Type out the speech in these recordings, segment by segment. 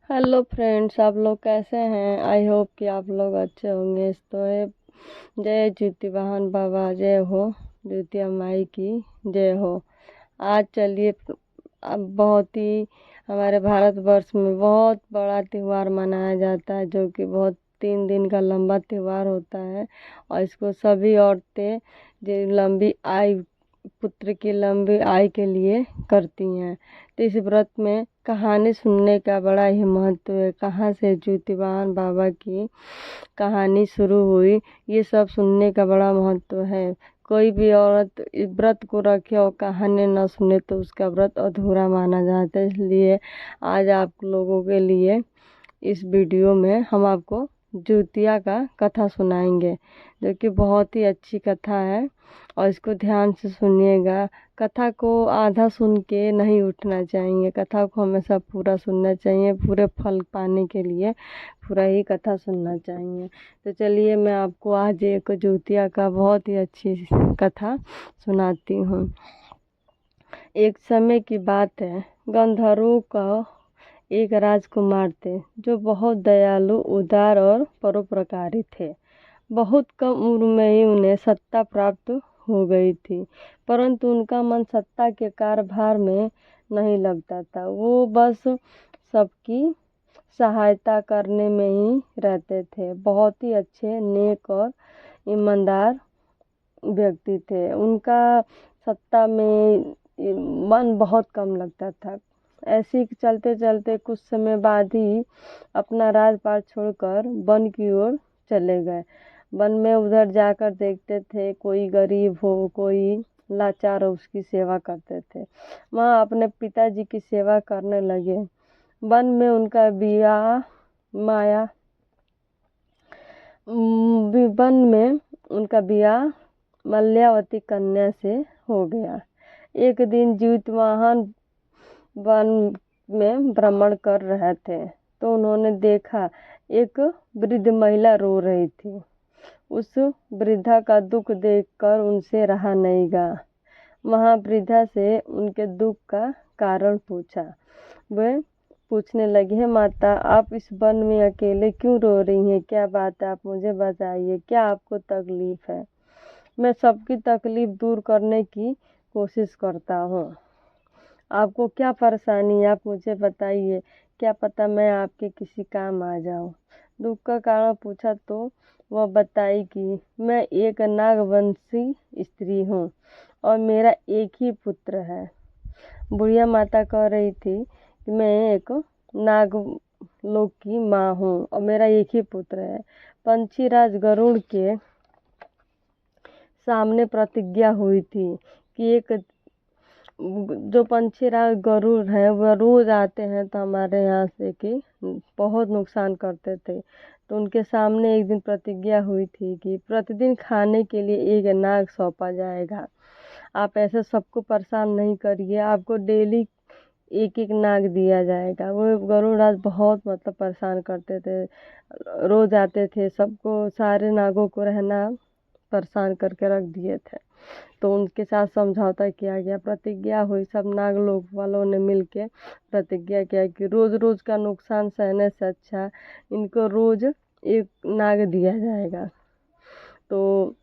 Hello friends, आप लोग कैसे हैं। आई होप कि आप लोग अच्छे होंगे। तो है जय ज्योति वाहन बाबा, जय हो। ज्योतिया माई की जय हो। आज चलिए, अब बहुत ही हमारे भारतवर्ष में बहुत बड़ा त्यौहार मनाया जाता है, जो कि बहुत 3 दिन का लंबा त्यौहार होता है। और इसको सभी औरतें जो लंबी आयु, पुत्र की लंबी आयु के लिए करती हैं। तो इस व्रत में कहानी सुनने का बड़ा ही महत्व है। कहाँ से ज्योतिवान बाबा की कहानी शुरू हुई, ये सब सुनने का बड़ा महत्व है। कोई भी औरत इस व्रत को रखे और कहानी न सुने तो उसका व्रत अधूरा माना जाता है। इसलिए आज आप लोगों के लिए इस वीडियो में हम आपको ज्योतिया का कथा सुनाएंगे, जो कि बहुत ही अच्छी कथा है। और इसको ध्यान से सुनिएगा। कथा को आधा सुन के नहीं उठना चाहिए, कथा को हमेशा पूरा सुनना चाहिए। पूरे फल पाने के लिए पूरा ही कथा सुनना चाहिए। तो चलिए, मैं आपको आज एक ज्योतिया का बहुत ही अच्छी कथा सुनाती हूँ। एक समय की बात है, गंधर्वों का एक राजकुमार थे, जो बहुत दयालु, उदार और परोपकारी थे। बहुत कम उम्र में ही उन्हें सत्ता प्राप्त हो गई थी, परंतु उनका मन सत्ता के कार्यभार में नहीं लगता था। वो बस सबकी सहायता करने में ही रहते थे। बहुत ही अच्छे, नेक और ईमानदार व्यक्ति थे। उनका सत्ता में मन बहुत कम लगता था। ऐसे ही चलते चलते कुछ समय बाद ही अपना राजपाट छोड़कर वन की ओर चले गए। वन में उधर जाकर देखते थे, कोई गरीब हो, कोई लाचार हो, उसकी सेवा करते थे। वहाँ अपने पिताजी की सेवा करने लगे। वन में उनका विवाह माया वन में उनका विवाह मल्यावती कन्या से हो गया। एक दिन ज्योतिवाहन वन में भ्रमण कर रहे थे, तो उन्होंने देखा एक वृद्ध महिला रो रही थी। उस वृद्धा का दुख देखकर उनसे रहा नहीं गया। वहाँ वृद्धा से उनके दुख का कारण पूछा। वे पूछने लगी, है माता, आप इस वन में अकेले क्यों रो रही हैं? क्या बात है, आप मुझे बताइए, क्या आपको तकलीफ है? मैं सबकी तकलीफ दूर करने की कोशिश करता हूँ। आपको क्या परेशानी है, आप मुझे बताइए। क्या पता मैं आपके किसी काम आ जाऊँ। दुख का कारण पूछा तो वह बताई कि मैं एक नागवंशी स्त्री हूँ और मेरा एक ही पुत्र है। बुढ़िया माता कह रही थी कि मैं एक नागलोक की माँ हूँ और मेरा एक ही पुत्र है। पंछीराज गरुड़ के सामने प्रतिज्ञा हुई थी कि एक जो पंछीराज गरुड़ है वह रोज आते हैं तो हमारे यहाँ से कि बहुत नुकसान करते थे। तो उनके सामने एक दिन प्रतिज्ञा हुई थी कि प्रतिदिन खाने के लिए एक नाग सौंपा जाएगा। आप ऐसे सबको परेशान नहीं करिए, आपको डेली एक एक नाग दिया जाएगा। वो गरुड़राज बहुत परेशान करते थे। रोज आते थे, सबको, सारे नागों को रहना परेशान करके रख दिए थे। तो उनके साथ समझौता किया गया, प्रतिज्ञा हुई। सब नागलोक वालों ने मिलके प्रतिज्ञा किया कि रोज रोज का नुकसान सहने से अच्छा इनको रोज एक नाग दिया जाएगा। तो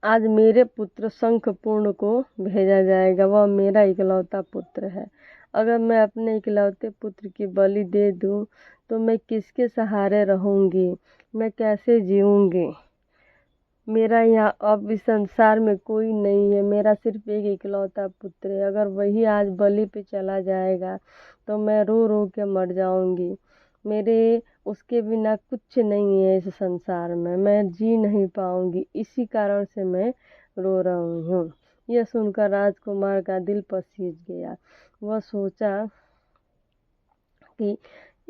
आज मेरे पुत्र शंखपूर्ण को भेजा जाएगा, वह मेरा इकलौता पुत्र है। अगर मैं अपने इकलौते पुत्र की बलि दे दूं तो मैं किसके सहारे रहूंगी, मैं कैसे जीऊंगी? मेरा यहाँ अब इस संसार में कोई नहीं है, मेरा सिर्फ एक इकलौता पुत्र है। अगर वही आज बलि पे चला जाएगा तो मैं रो रो के मर जाऊंगी। मेरे उसके बिना कुछ नहीं है इस संसार में, मैं जी नहीं पाऊंगी। इसी कारण से मैं रो रही हूँ। यह सुनकर राजकुमार का दिल पसीज गया। वह सोचा कि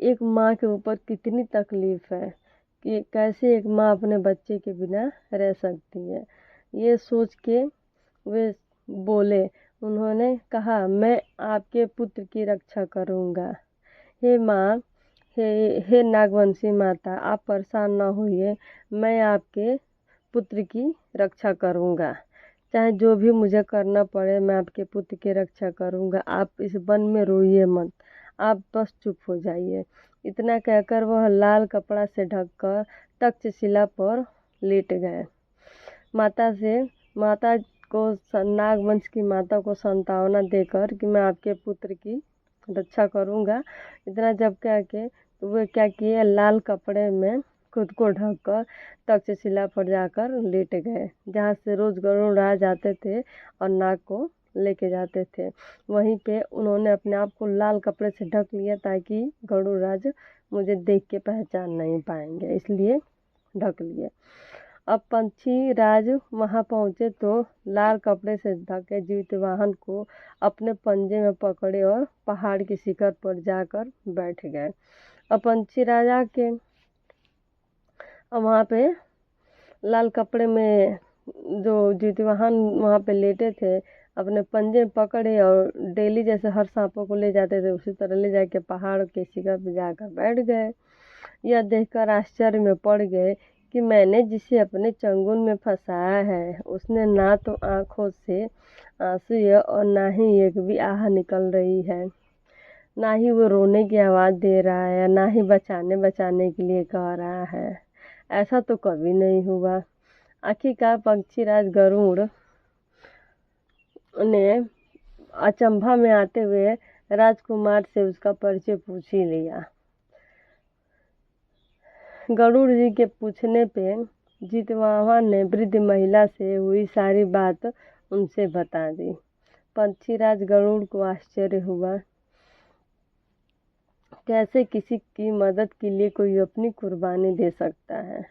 एक माँ के ऊपर कितनी तकलीफ है, कि कैसे एक माँ अपने बच्चे के बिना रह सकती है। ये सोच के वे बोले, उन्होंने कहा, मैं आपके पुत्र की रक्षा करूँगा। हे माँ, हे नागवंशी माता, आप परेशान ना होइए, मैं आपके पुत्र की रक्षा करूँगा। चाहे जो भी मुझे करना पड़े, मैं आपके पुत्र की रक्षा करूँगा। आप इस वन में रोइए मत। आप बस चुप हो जाइए। इतना कहकर वह लाल कपड़ा से ढककर तक्षशिला पर लेट गए। माता को नागवंश की माता को सांत्वना देकर कि मैं आपके पुत्र की रक्षा करूंगा, इतना जब कह के तो वे क्या किए, लाल कपड़े में खुद को ढककर तक्षशिला पर जाकर लेट गए, जहाँ से रोज गरुड़ राज आते थे और नाग को लेके जाते थे। वहीं पे उन्होंने अपने आप को लाल कपड़े से ढक लिया ताकि गरुड़ राज मुझे देख के पहचान नहीं पाएंगे, इसलिए ढक लिए। अब पंछी राज वहां पहुंचे तो लाल कपड़े से ढके जीतवाहन को अपने पंजे में पकड़े और पहाड़ की शिखर पर जाकर बैठ गए। अब पंछी राजा के वहाँ पे लाल कपड़े में जो जीतवाहन वहाँ पे लेटे थे अपने पंजे पकड़े और डेली जैसे हर सांपों को ले जाते थे उसी तरह ले जाके पहाड़ के शिखर पर जाकर बैठ गए। यह देखकर आश्चर्य में पड़ गए कि मैंने जिसे अपने चंगुल में फंसाया है उसने ना तो आंखों से आंसू है और ना ही एक भी आह निकल रही है, ना ही वो रोने की आवाज़ दे रहा है, ना ही बचाने के लिए कह रहा है। ऐसा तो कभी नहीं हुआ। आखिरकार पक्षीराज गरुड़ ने अचंभा में आते हुए राजकुमार से उसका परिचय पूछ ही लिया। गरुड़ जी के पूछने पे जीतवाहन ने वृद्ध महिला से हुई सारी बात उनसे बता दी। पक्षीराज गरुड़ को आश्चर्य हुआ, कैसे किसी की मदद के लिए कोई अपनी कुर्बानी दे सकता है।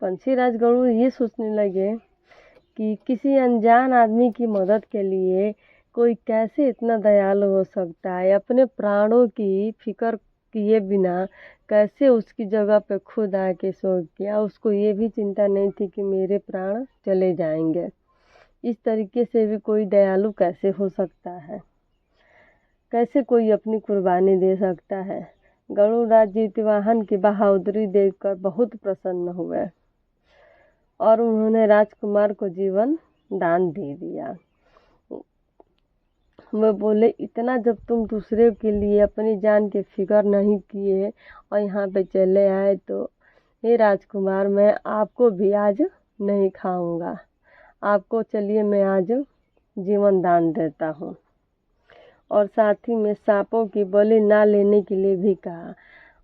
पक्षीराज गरुड़ ये सोचने लगे कि किसी अनजान आदमी की मदद के लिए कोई कैसे इतना दयालु हो सकता है, अपने प्राणों की फिक्र किए बिना कैसे उसकी जगह पे खुद आके सो गया। उसको ये भी चिंता नहीं थी कि मेरे प्राण चले जाएंगे। इस तरीके से भी कोई दयालु कैसे हो सकता है, कैसे कोई अपनी कुर्बानी दे सकता है। गरुड़ राज जीतवाहन की बहादुरी देखकर बहुत प्रसन्न हुए और उन्होंने राजकुमार को जीवन दान दे दिया। वह बोले, इतना जब तुम दूसरे के लिए अपनी जान की फिक्र नहीं किए और यहाँ पे चले आए तो हे राजकुमार, मैं आपको भी आज नहीं खाऊंगा, आपको चलिए मैं आज जीवन दान देता हूँ। और साथ ही में सांपों की बलि ना लेने के लिए भी कहा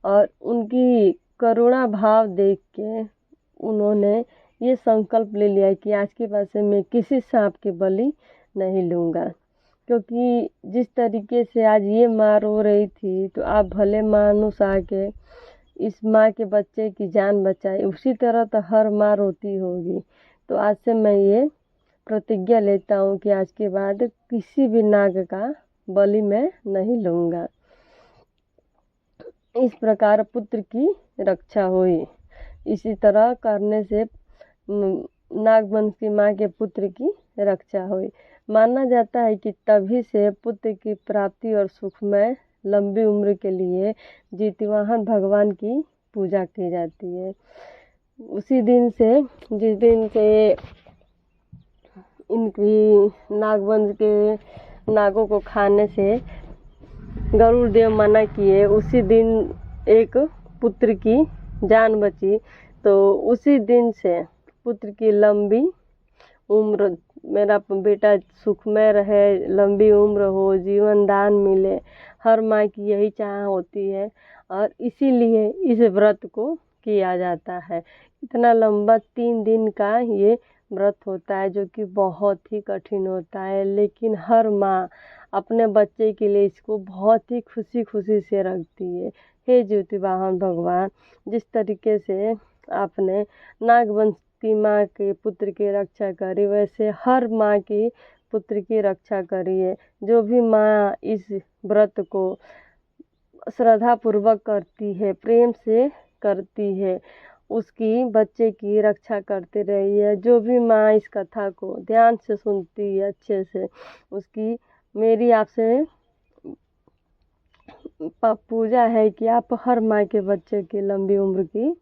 और उनकी करुणा भाव देख के उन्होंने ये संकल्प ले लिया कि आज के बाद से मैं किसी सांप की बलि नहीं लूँगा। क्योंकि जिस तरीके से आज ये माँ रो रही थी तो आप भले मानुस आके इस माँ के बच्चे की जान बचाई, उसी तरह तो हर माँ रोती होगी। तो आज से मैं ये प्रतिज्ञा लेता हूँ कि आज के बाद किसी भी नाग का बलि मैं नहीं लूँगा। इस प्रकार पुत्र की रक्षा हुई। इसी तरह करने से नागवंश की माँ के पुत्र की रक्षा हुई। माना जाता है कि तभी से पुत्र की प्राप्ति और सुखमय लंबी उम्र के लिए जीतवाहन भगवान की पूजा की जाती है। उसी दिन से, जिस दिन से इनकी नागवंश के नागों को खाने से गरुड़ देव मना किए, उसी दिन एक पुत्र की जान बची। तो उसी दिन से पुत्र की लंबी उम्र, मेरा बेटा सुखमय रहे, लंबी उम्र हो, जीवन दान मिले, हर माँ की यही चाह होती है और इसीलिए इस व्रत को किया जाता है। इतना लंबा 3 दिन का ये व्रत होता है जो कि बहुत ही कठिन होता है, लेकिन हर माँ अपने बच्चे के लिए इसको बहुत ही खुशी खुशी से रखती है। हे जीतवाहन भगवान, जिस तरीके से आपने नागवंश की माँ के पुत्र की रक्षा करी, वैसे हर माँ की पुत्र की रक्षा करिए। जो भी माँ इस व्रत को श्रद्धा पूर्वक करती है, प्रेम से करती है, उसकी बच्चे की रक्षा करते रहिए। जो भी माँ इस कथा को ध्यान से सुनती है अच्छे से, उसकी मेरी आपसे पूजा है कि आप हर माँ के बच्चे की लंबी उम्र की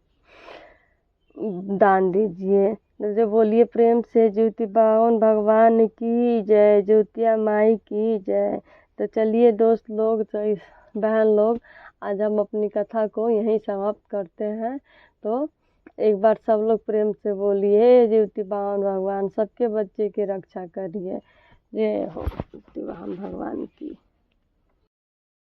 दान दीजिए। जो बोलिए प्रेम से जीतवाहन भगवान की जय, ज्योतिया माई की जय। तो चलिए दोस्त लोग, तो इस बहन लोग, आज हम अपनी कथा को यहीं समाप्त करते हैं। तो एक बार सब लोग प्रेम से बोलिए, हे ज्योति वाहन भगवान सबके बच्चे की रक्षा करिए। जय हो ज्योति वाहन भगवान की।